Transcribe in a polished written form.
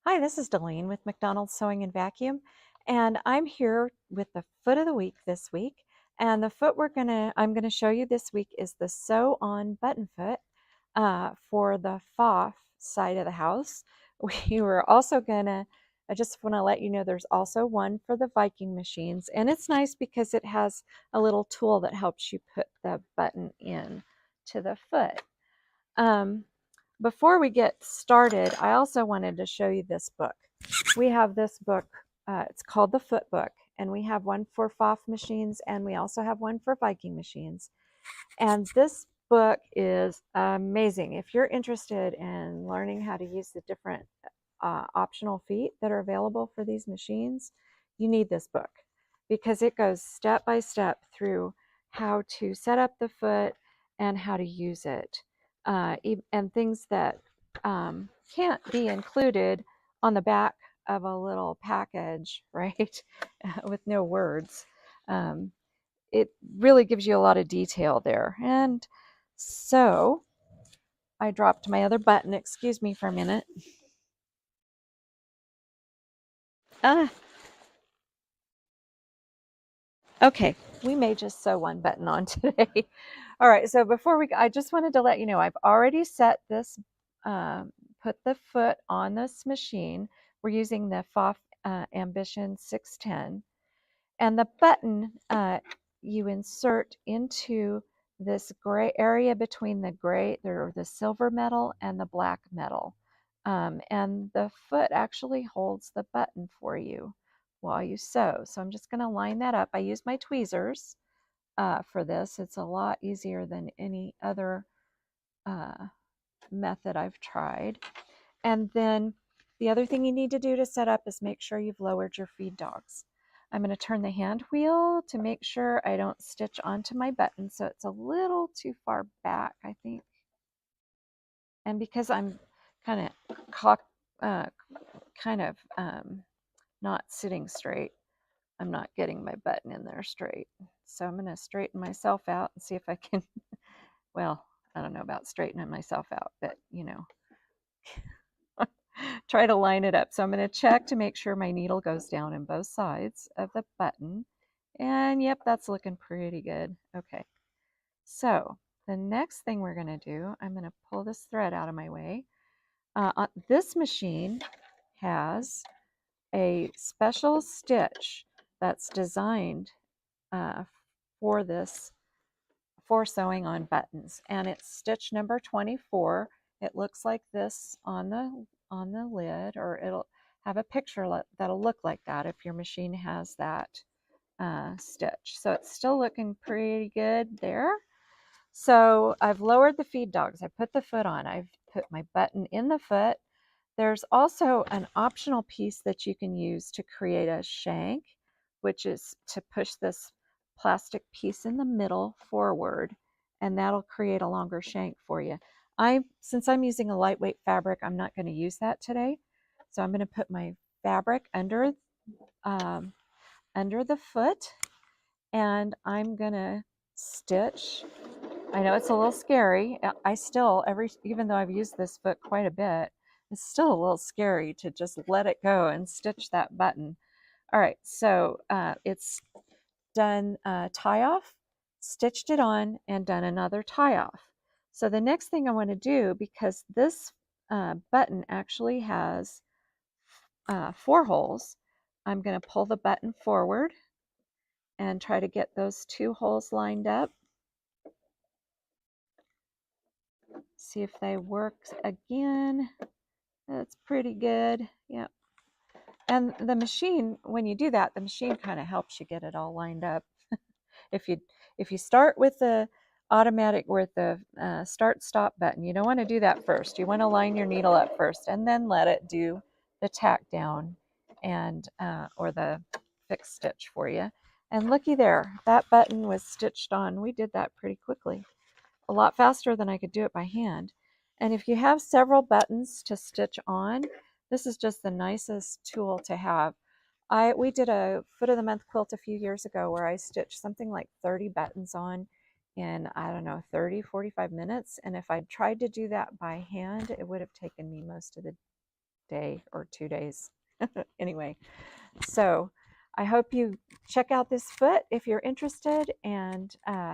Hi, this is Dalene with McDonald's Sewing and Vacuum, and I'm here with the foot of the week this week. And the foot I'm gonna show you this week is the sew-on button foot for the PFAFF side of the house. We were also I just want to let you know there's also one for the Viking machines, and it's nice because it has a little tool that helps you put the button in to the foot. Um, Before we get started, I also wanted to show you this book. We have this book, it's called the Foot Book, and we have one for PFAFF machines, and we also have one for Viking machines. And this book is amazing. If you're interested in learning how to use the different optional feet that are available for these machines, you need this book because it goes step by step through how to set up the foot and how to use it, and things that can't be included on the back of a little package, right? With no words. Um, it really gives you a lot of detail there. And so I dropped my other button. Excuse me for a minute. Ah, okay, we may just sew one button on today. All right, so I just wanted to let you know I've already set this, put the foot on this machine. We're using the PFAFF Ambition 610. And the button you insert into this gray area between the silver metal and the black metal. And the foot actually holds the button for you while you sew. So I'm just going to line that up. I use my tweezers for this. It's a lot easier than any other uh, method I've tried. And then the other thing you need to do to set up is make sure you've lowered your feed dogs. I'm going to turn the hand wheel to make sure I don't stitch onto my button, so it's a little too far back, I think. And because I'm kind of not sitting straight, I'm not getting my button in there straight. So I'm going to straighten myself out and see if I can, well, I don't know about straightening myself out, but try to line it up. So I'm going to check to make sure my needle goes down in both sides of the button. And yep, that's looking pretty good. Okay, so the next thing we're going to do, I'm going to pull this thread out of my way. This machine has a special stitch that's designed uh, for sewing on buttons, and it's stitch number 24. It looks like this on the lid, or it'll have a picture that'll look like that if your machine has that stitch. So it's still looking pretty good there. So I've lowered the feed dogs. I put the foot on. I've put my button in the foot. There's also an optional piece that you can use to create a shank, which is to push this plastic piece in the middle forward, and that'll create a longer shank for you. Since I'm using a lightweight fabric, I'm not going to use that today. So I'm going to put my fabric um, under the foot, and I'm going to stitch. I know it's a little scary. I still, even though I've used this foot quite a bit, it's still a little scary to just let it go and stitch that button. All right, so it's done tie off, stitched it on, and done another tie off. So the next thing I want to do, because this button actually has 4 holes, I'm going to pull the button forward and try to get those 2 holes lined up. See if they work again. That's pretty good. Yep. And the machine, when you do that, the machine kind of helps you get it all lined up. If you start with the automatic, with the start stop button, you don't want to do that first. You want to line your needle up first and then let it do the tack down and or the fixed stitch for you. And looky there, that button was stitched on. We did that pretty quickly, a lot faster than I could do it by hand. And if you have several buttons to stitch on, this is just the nicest tool to have. We did a foot of the month quilt a few years ago where I stitched something like 30 buttons on in, I don't know, 30-45 minutes. And if I'd tried to do that by hand, it would have taken me most of the day or 2 days. Anyway, so I hope you check out this foot if you're interested, and